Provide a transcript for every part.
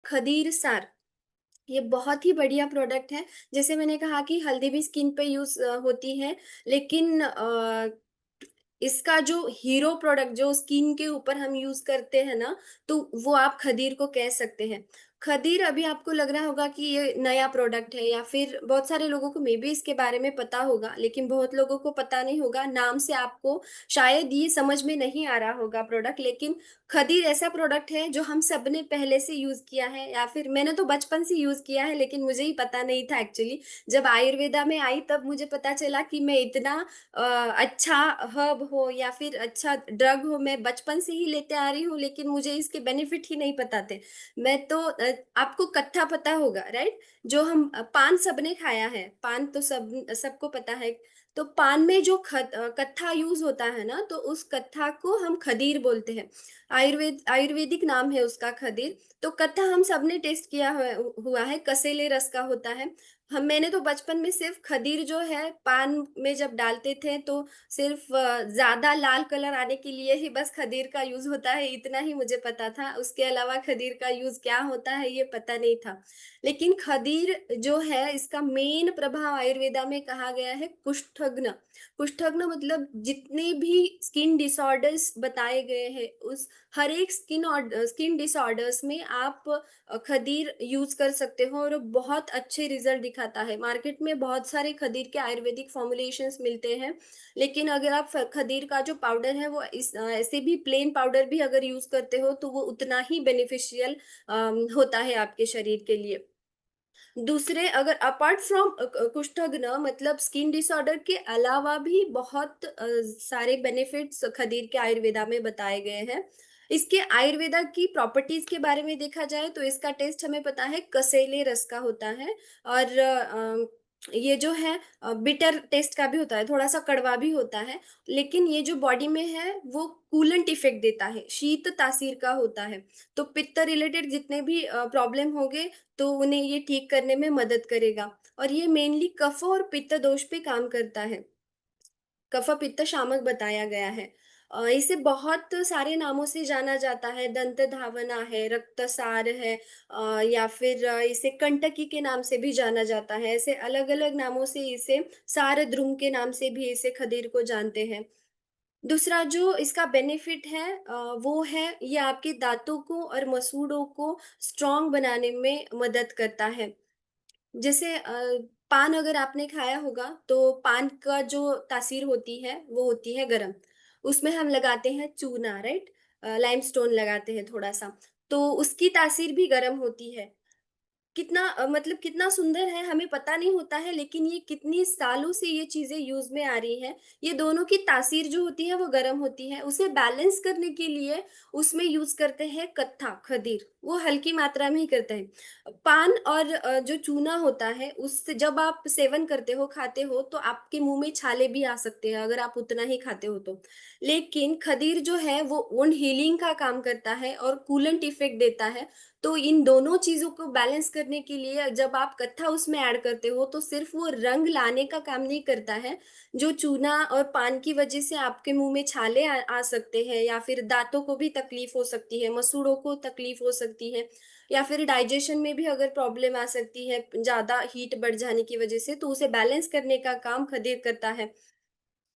खदीर सार। ये बहुत ही बढ़िया प्रोडक्ट है। जैसे मैंने कहा कि हल्दी भी स्किन पे यूज होती है, लेकिन इसका जो हीरो प्रोडक्ट जो स्किन के ऊपर हम यूज करते हैं ना, तो वो आप खदीर को कह सकते हैं। खदीर अभी आपको लग रहा होगा कि ये नया प्रोडक्ट है, या फिर बहुत सारे लोगों को मे बी इसके बारे में पता होगा, लेकिन बहुत लोगों को पता नहीं होगा। नाम से आपको शायद ये समझ में नहीं आ रहा होगा प्रोडक्ट, लेकिन खदीर ऐसा प्रोडक्ट है जो हम सब ने पहले से यूज किया है, या फिर मैंने तो बचपन से यूज किया है, लेकिन मुझे ही पता नहीं था एक्चुअली। जब आयुर्वेदा में आई तब मुझे पता चला कि मैं इतना अ, अच्छा हर्ब हो या फिर अच्छा ड्रग हो, मैं बचपन से ही लेते आ रही हूँ, लेकिन मुझे इसके बेनिफिट ही नहीं पता थे। मैं तो आपको कत्था पता होगा, राइट? जो हम पान सबने खाया है, पान तो सबको पता है। तो पान में जो कत्था यूज होता है ना, तो उस कत्था को हम खदीर बोलते हैं। आयुर्वेदिक नाम है उसका खदीर। तो कत्था हम सबने टेस्ट किया हुआ है, कसेले रस का होता है। हम मैंने तो बचपन में सिर्फ खदीर जो है पान में जब डालते थे, तो सिर्फ ज्यादा लाल कलर आने के लिए ही बस खदीर का यूज होता है, इतना ही मुझे पता था। उसके अलावा खदीर का यूज क्या होता है ये पता नहीं था। लेकिन खदीर जो है, इसका मेन प्रभाव आयुर्वेदा में कहा गया है कुष्ठग्न। कुष्ठग्न मतलब जितने भी स्किन डिसऑर्डर्स बताए गए हैं, उस हर एक स्किन डिसऑर्डर्स में आप खदीर यूज कर सकते हो, और वो बहुत अच्छे रिजल्ट दिखाता है। मार्केट में बहुत सारे खदीर के आयुर्वेदिक फॉर्मुलेशंस मिलते हैं, लेकिन अगर आप खदीर का जो पाउडर है वो ऐसे भी प्लेन पाउडर भी अगर यूज करते हो, तो वो उतना ही बेनिफिशियल होता है आपके शरीर के लिए। दूसरे, अगर अपार्ट फ्रॉम कुष्ठग्न मतलब स्किन डिसऑर्डर के अलावा भी बहुत सारे बेनिफिट्स खदीर के आयुर्वेदा में बताए गए हैं। इसके आयुर्वेदा की प्रॉपर्टीज के बारे में देखा जाए तो इसका टेस्ट हमें पता है कसेले रस का होता है। और ये जो है बिटर टेस्ट का भी होता है, थोड़ा सा कड़वा भी होता है। लेकिन ये जो बॉडी में है वो कूलेंट इफेक्ट देता है, शीत तासीर का होता है। तो पित्त रिलेटेड जितने भी प्रॉब्लम होंगे, तो उन्हें ये ठीक करने में मदद करेगा। और ये मेनली कफ और पित्त दोष पे काम करता है। कफ पित्त शामक बताया गया है। इसे बहुत सारे नामों से जाना जाता है। दंत धावना है, रक्तसार है, या फिर इसे कंटकी के नाम से भी जाना जाता है। ऐसे अलग अलग नामों से इसे सार द्रुम के नाम से भी इसे खदीर को जानते हैं। दूसरा जो इसका बेनिफिट है वो है ये आपके दांतों को और मसूड़ों को स्ट्रांग बनाने में मदद करता है। जैसे पान अगर आपने खाया होगा, तो पान का जो तासीर होती है वो होती है गरम। उसमें हम लगाते हैं चूना, राइट? लाइमस्टोन लगाते हैं थोड़ा सा, तो उसकी तासीर भी गरम होती है। कितना मतलब कितना सुंदर है, हमें पता नहीं होता है, लेकिन ये कितनी सालों से ये चीजें यूज में आ रही हैं। ये दोनों की तासीर जो होती है वो गर्म होती है, उसे बैलेंस करने के लिए उसमें यूज करते हैं कत्था खदीर, वो हल्की मात्रा में ही करते हैं। पान और जो चूना होता है उससे जब आप सेवन करते हो, खाते हो, तो आपके मुंह में छाले भी आ सकते हैं अगर आप उतना ही खाते हो तो। लेकिन खदीर जो है वो वुंड हीलिंग का काम करता है और कूलेंट इफेक्ट देता है। तो इन दोनों चीजों को बैलेंस करने के लिए जब आप कत्था उसमें ऐड करते हो, तो सिर्फ वो रंग लाने का काम नहीं करता है। जो चूना और पान की वजह से आपके मुंह में छाले आ सकते हैं, या फिर दांतों को भी तकलीफ हो सकती है, मसूड़ों को तकलीफ हो सकती है, या फिर डाइजेशन में भी अगर प्रॉब्लम आ सकती है ज्यादा हीट बढ़ जाने की वजह से, तो उसे बैलेंस करने का काम खदीर करता है।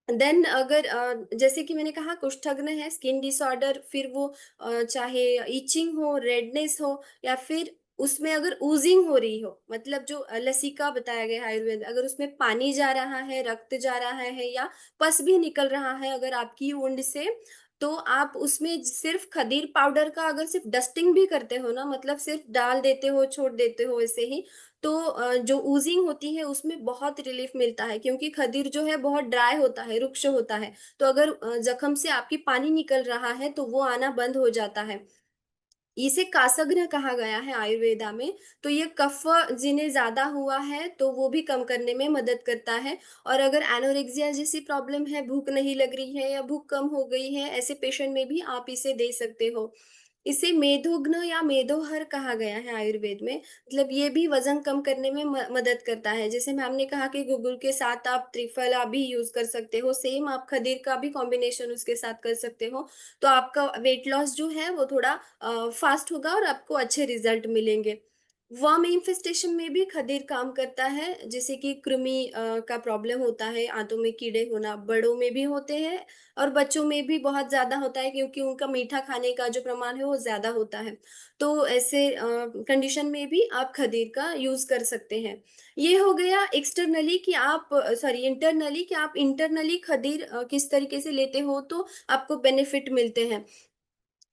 देन अगर जैसे कि मैंने कहा कुष्ठग्न है, स्किन डिसऑर्डर, फिर वो चाहे इचिंग हो, रेडनेस हो, या फिर उसमें अगर ऊजिंग हो रही हो, मतलब जो लसिका बताया गया है आयुर्वेद, अगर उसमें पानी जा रहा है, रक्त जा रहा है, या पस भी निकल रहा है अगर आपकी वुंड से, तो आप उसमें सिर्फ खदीर पाउडर का अगर सिर्फ डस्टिंग भी करते हो ना, मतलब सिर्फ डाल देते हो, छोड़ देते हो ऐसे ही, तो जो ऊजिंग होती है उसमें बहुत रिलीफ मिलता है, क्योंकि खदीर जो है बहुत ड्राई होता है, रुक्ष होता है। तो अगर जख्म से आपकी पानी निकल रहा है, तो वो आना बंद हो जाता है। इसे कासग्न कहा गया है आयुर्वेदा में। तो ये कफ जिन्हें ज्यादा हुआ है, तो वो भी कम करने में मदद करता है। और अगर एनोरेक्सिया जैसी प्रॉब्लम है, भूख नहीं लग रही है या भूख कम हो गई है, ऐसे पेशेंट में भी आप इसे दे सकते हो। इसे मेदोघ्न या मेदोहर कहा गया है आयुर्वेद में। मतलब ये भी वजन कम करने में मदद करता है। जैसे मैम ने कहा कि गुगुल के साथ आप त्रिफला भी यूज कर सकते हो, सेम आप खदीर का भी कॉम्बिनेशन उसके साथ कर सकते हो। तो आपका वेट लॉस जो है वो थोड़ा फास्ट होगा और आपको अच्छे रिजल्ट मिलेंगे। वर्म इन्फेस्टेशन में भी खदीर काम करता है, जैसे कि कृमि का प्रॉब्लम होता है, आंतों में कीड़े होना, बड़ों में भी होते हैं और बच्चों में भी बहुत ज़्यादा होता है, क्योंकि उनका मीठा खाने का जो प्रमाण है वो ज़्यादा होता है। तो ऐसे कंडीशन में भी आप खदीर का यूज़ कर सकते हैं। ये हो गया एक्सटर्नली कि आप सॉरी इंटरनली कि आप इंटरनली खदीर किस तरीके से लेते हो तो आपको बेनिफिट मिलते हैं।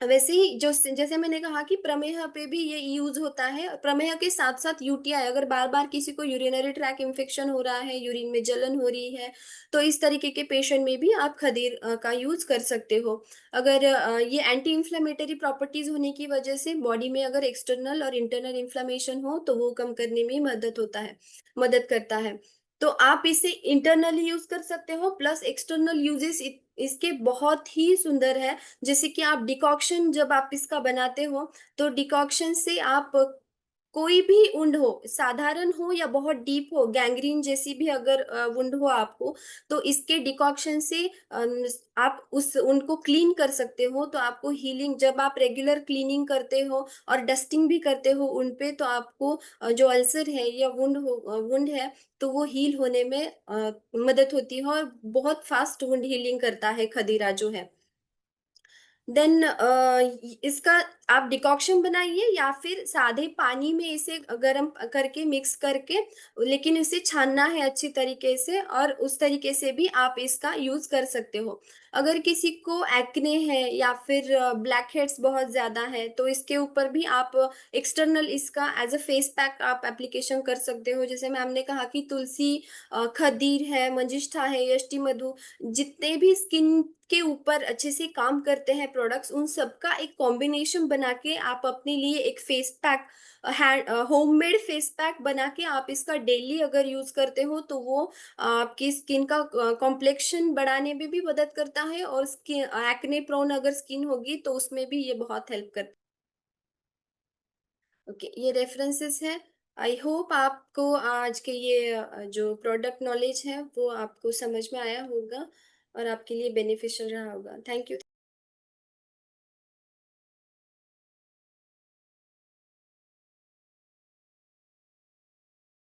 वैसे ही जो जैसे मैंने कहा कि प्रमेह पे भी ये यूज होता है। प्रमेह के साथ साथ यूटीआई, अगर बार बार किसी को यूरिनरी ट्रैक इन्फेक्शन हो रहा है, यूरिन में जलन हो रही है, तो इस तरीके के पेशेंट में भी आप खदीर का यूज कर सकते हो। अगर ये एंटी इंफ्लेमेटरी प्रॉपर्टीज होने की वजह से बॉडी में अगर एक्सटर्नल और इंटरनल इन्फ्लेमेशन हो तो वो कम करने में मदद करता है। तो आप इसे इंटरनली यूज कर सकते हो, प्लस एक्सटर्नल यूजेस इसके बहुत ही सुंदर है। जैसे कि आप डिकॉक्शन जब आप इसका बनाते हो, तो डिकॉक्शन से आप कोई भी वुंड हो, साधारण हो या बहुत डीप हो, गैंग्रीन जैसी भी अगर वुंड हो आपको, तो इसके डिकॉक्शन से आप उस वुंड को क्लीन कर सकते हो। तो आपको हीलिंग, जब आप रेगुलर क्लीनिंग करते हो और डस्टिंग भी करते हो उन पे, तो आपको जो अल्सर है या वुंड है, तो वो हील होने में मदद होती है और बहुत फास्ट वुंड हीलिंग करता है खदीरा जो है। देन इसका आप डिकॉक्शन बनाइए या फिर सादे पानी में इसे गर्म करके मिक्स करके, लेकिन इसे छानना है अच्छी तरीके से, और उस तरीके से भी आप इसका यूज कर सकते हो। अगर किसी को एक्ने है या फिर ब्लैक हेड्स बहुत ज्यादा है, तो इसके ऊपर भी आप एक्सटर्नल इसका एज अ फेस पैक आप एप्लीकेशन कर सकते हो। जैसे मैम ने कहा कि तुलसी, खदीर है, मंजिष्ठा है, यष्टि मधु, जितने भी स्किन के ऊपर अच्छे से काम करते हैं प्रोडक्ट्स, उन सबका एक कॉम्बिनेशन बना के आप अपने लिए एक face pack, homemade face pack बना के आप इसका डेली अगर यूज करते हो, तो वो आपकी स्किन का कॉम्प्लेक्शन बढ़ाने में भी मदद करता है, और स्किन एक्ने प्रोन अगर स्किन होगी तो उसमें भी ये बहुत हेल्प करता है। ओके, ये रेफरेंसेस है। आई होप आपको आज के ये जो प्रोडक्ट नॉलेज है वो आपको समझ में आया होगा और आपके लिए बेनिफिशियल रहा होगा। Thank you.